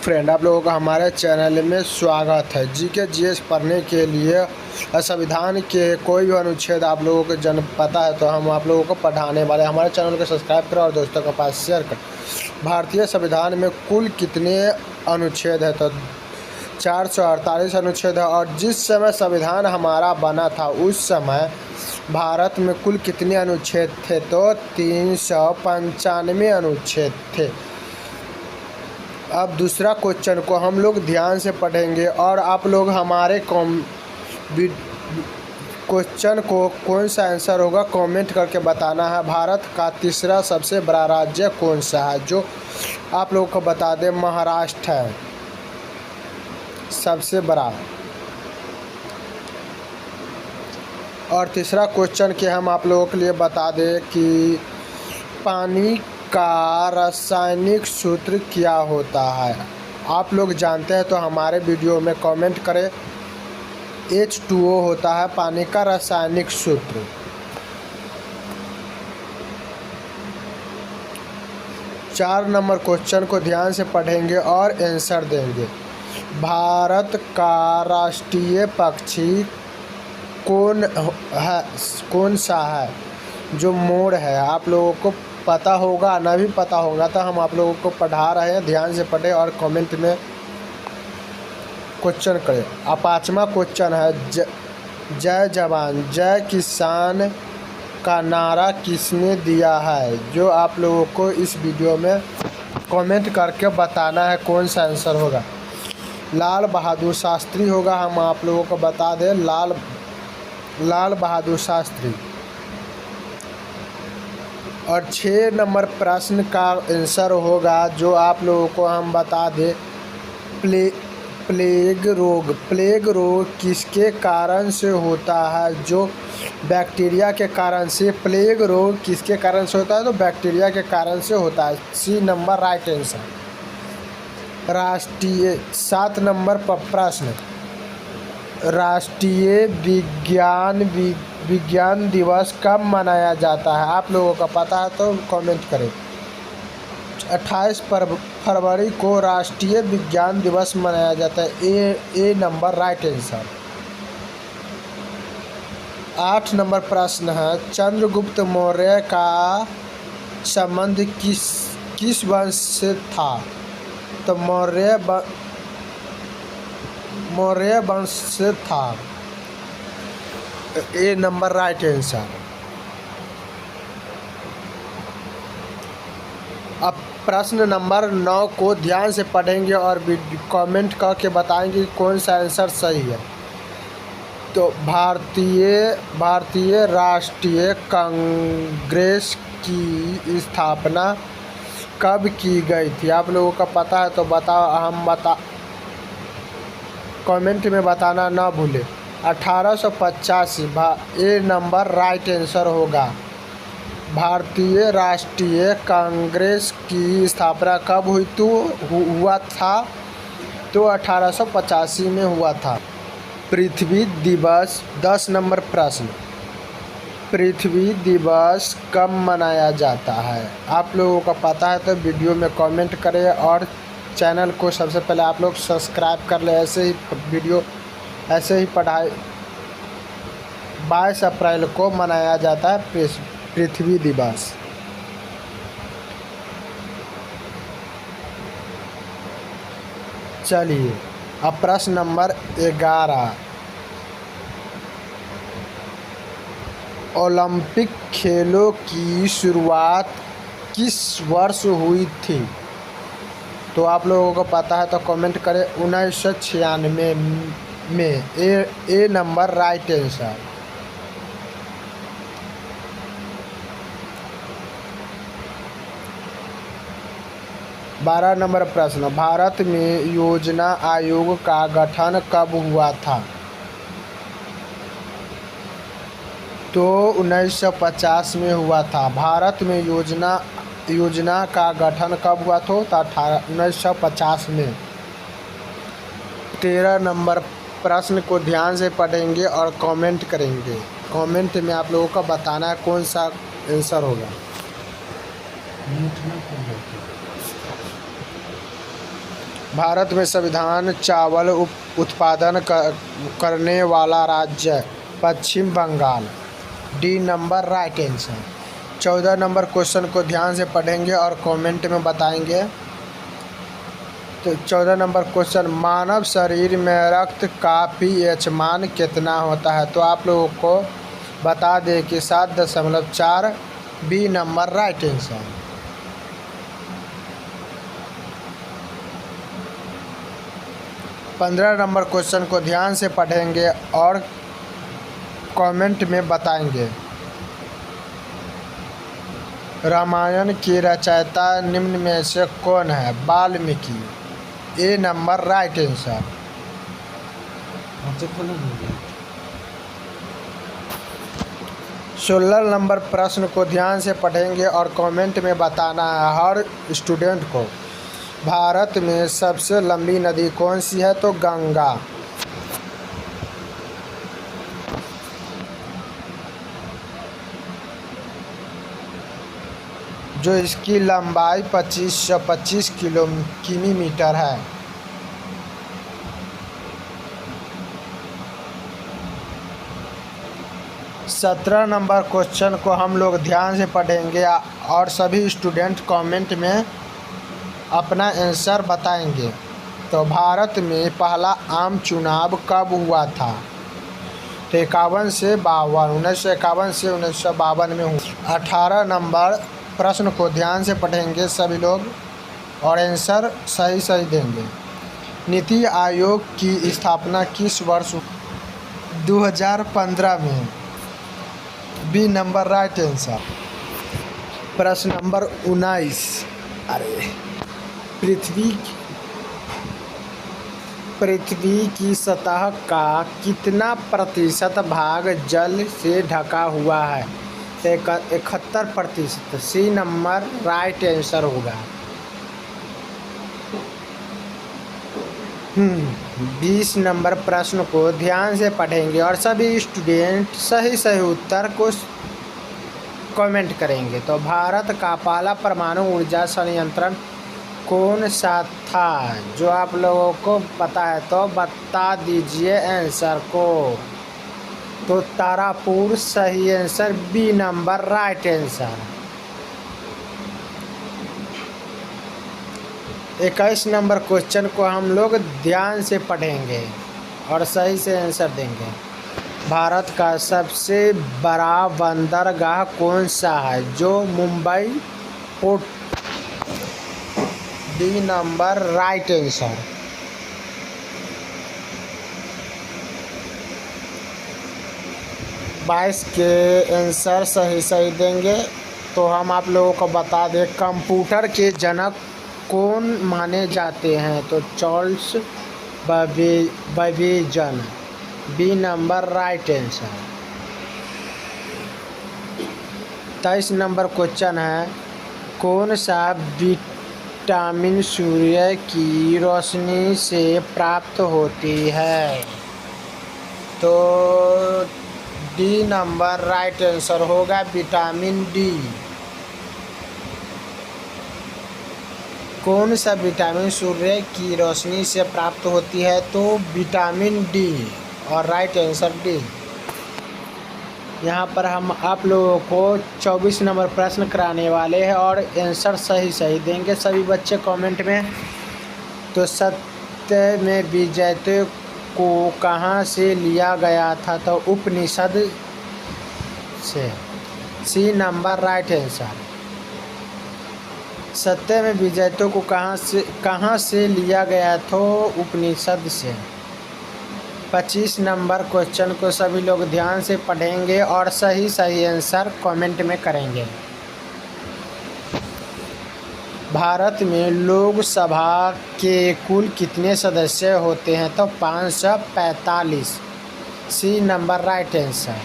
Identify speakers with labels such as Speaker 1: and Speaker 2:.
Speaker 1: Friend, आप लोगों का हमारे चैनल में स्वागत है। जीके जीएस पढ़ने के लिए संविधान के कोई भी अनुच्छेद आप लोगों को पता है तो हम आप लोगों को पढ़ाने वाले। हमारे चैनल को सब्सक्राइब करें और दोस्तों के पास शेयर करें। भारतीय संविधान में कुल कितने अनुच्छेद है? तो 448 अनुच्छेद है। और जिस समय संविधान हमारा बना था उस समय भारत में कुल कितने अनुच्छेद थे? तो 395 अनुच्छेद थे। अब दूसरा क्वेश्चन को हम लोग ध्यान से पढ़ेंगे और आप लोग हमारे क्वेश्चन को कौन सा आंसर होगा कमेंट करके बताना है। भारत का तीसरा सबसे बड़ा राज्य कौन सा है? जो आप लोगों को बता दें, महाराष्ट्र है सबसे बड़ा। और तीसरा क्वेश्चन के हम आप लोगों के लिए बता दें कि पानी का रासायनिक सूत्र क्या होता है? आप लोग जानते हैं तो हमारे वीडियो में कमेंट करें। H2O होता है पानी का रासायनिक सूत्र। चार नंबर क्वेश्चन को ध्यान से पढ़ेंगे और आंसर देंगे। भारत का राष्ट्रीय पक्षी कौन सा है? जो मोर है। आप लोगों को पता होगा, ना भी पता होगा तो हम आप लोगों को पढ़ा रहे हैं। ध्यान से पढ़ें और कमेंट में क्वेश्चन करें। अब पाँचवा क्वेश्चन है, जय जवान जय किसान का नारा किसने दिया है? जो आप लोगों को इस वीडियो में कमेंट करके बताना है कौन सा आंसर होगा। लाल बहादुर शास्त्री होगा। हम आप लोगों को बता दें, लाल बहादुर शास्त्री। और 6 नंबर प्रश्न का आंसर होगा जो आप लोगों को हम बता दें, प्लेग रोग किसके कारण से होता है? जो बैक्टीरिया के कारण से। प्लेग रोग किसके कारण से होता है? तो बैक्टीरिया के कारण से होता है। C number right answer. राष्ट्रीय 7 नंबर प्रश्न, राष्ट्रीय विज्ञान दिवस कब मनाया जाता है? आप लोगों का पता है तो कमेंट करें। 28 फरवरी को राष्ट्रीय विज्ञान दिवस मनाया जाता है। ए नंबर राइट आंसर। 8 नंबर प्रश्न है, चंद्रगुप्त मौर्य का संबंध किस वंश से था? तो मौर्य वंश से था। ए नंबर राइट आंसर। अब प्रश्न नंबर 9 को ध्यान से पढ़ेंगे और कमेंट करके बताएंगे कौन सा आंसर सही है। तो भारतीय राष्ट्रीय कांग्रेस की स्थापना कब की गई थी? आप लोगों का पता है तो बताओ। कमेंट में बताना ना भूलें। 1885। ए नंबर राइट आंसर होगा। भारतीय राष्ट्रीय कांग्रेस की स्थापना कब हुआ था? तो 1885 में हुआ था। पृथ्वी दिवस 10 नंबर प्रश्न, पृथ्वी दिवस कब मनाया जाता है? आप लोगों का पता है तो वीडियो में कमेंट करें और चैनल को सबसे पहले आप लोग सब्सक्राइब कर लें। ऐसे ही पढ़ाई 22 अप्रैल को मनाया जाता है पृथ्वी दिवस। चलिए अब प्रश्न नंबर 11, ओलंपिक खेलों की शुरुआत किस वर्ष हुई थी? तो आप लोगों को पता है तो कमेंट करें। 1996 में। ए नंबर राइट आंसर। बारह नंबर प्रश्न, भारत में योजना आयोग का गठन कब हुआ था? तो 1950 में हुआ था। भारत में योजना का गठन कब हुआ था? तो 1950 में। 13 नंबर प्रश्न को ध्यान से पढ़ेंगे और कमेंट करेंगे। कमेंट में आप लोगों को बताना है कौन सा आंसर होगा। भारत में संविधान चावल उत्पादन करने वाला राज्य Paschim Bengal. D number right answer. 14 number question को ध्यान से पढ़ेंगे और कमेंट में बताएंगे। तो 14 नंबर क्वेश्चन, मानव शरीर में रक्त का पीएच मान कितना होता है? तो आप लोगों को बता दें कि 7.4। B number right answer. 15 number question को ध्यान से पढ़ेंगे और कमेंट में बताएंगे। रामायण की रचयिता निम्न में से कौन है? वाल्मीकि। ए नंबर राइट आंसर। 16 नंबर प्रश्न को ध्यान से पढ़ेंगे और कमेंट में बताना है हर स्टूडेंट को। भारत में सबसे लंबी नदी कौन सी है? तो गंगा। जो इसकी लंबाई 2525 किलोमीटर है। सत्रह नंबर क्वेश्चन को हम लोग ध्यान से पढ़ेंगे और सभी स्टूडेंट कमेंट में अपना आंसर बताएंगे। तो भारत में पहला आम चुनाव कब हुआ था? तो 51 से 52, 1951 से 1952 में हुआ। 18 नंबर प्रश्न को ध्यान से पढ़ेंगे सभी लोग और आंसर सही सही देंगे। नीति आयोग की स्थापना किस वर्ष? 2015 में। B number right answer. प्रश्न नंबर 19, पृथ्वी की सतह का कितना प्रतिशत भाग जल से ढका हुआ है? 71%। सी नंबर राइट आंसर होगा। 20 नंबर प्रश्न को ध्यान से पढ़ेंगे और सभी स्टूडेंट सही उत्तर को कमेंट करेंगे। तो भारत का पहला परमाणु ऊर्जा संयंत्र कौन सा था? जो आप लोगों को पता है तो बता दीजिए आंसर को। तो तारापुर सही answer. B number right answer. 21 number question को हम लोग ध्यान से पढ़ेंगे और सही से आंसर देंगे। भारत का सबसे बड़ा बंदरगाह कौन सा है? जो Mumbai port. D number right answer. 22 के आंसर सही देंगे। तो हम आप लोगों को बता दें कंप्यूटर के जनक कौन माने जाते हैं? तो Charles Babbage. B number right answer. 23 number question है, कौन सा विटामिन सूर्य की रोशनी से प्राप्त होती है? तो डी नंबर राइट आंसर होगा विटामिन डी। कौन सा विटामिन सूर्य की रोशनी से प्राप्त होती है? तो विटामिन डी और राइट आंसर डी। यहाँ पर हम आप लोगों को 24 नंबर प्रश्न कराने वाले हैं और आंसर सही देंगे सभी बच्चे कमेंट में। तो सत्य में विजयते को कहाँ से लिया गया था? तो उपनिषद से। C number right answer. सत्य में विजयते को कहाँ से लिया गया था? उपनिषद से। 25 नंबर क्वेश्चन को सभी लोग ध्यान से पढ़ेंगे और सही आंसर कमेंट में करेंगे। भारत में लोकसभा के कुल कितने सदस्य होते हैं? तो 545। C number right answer.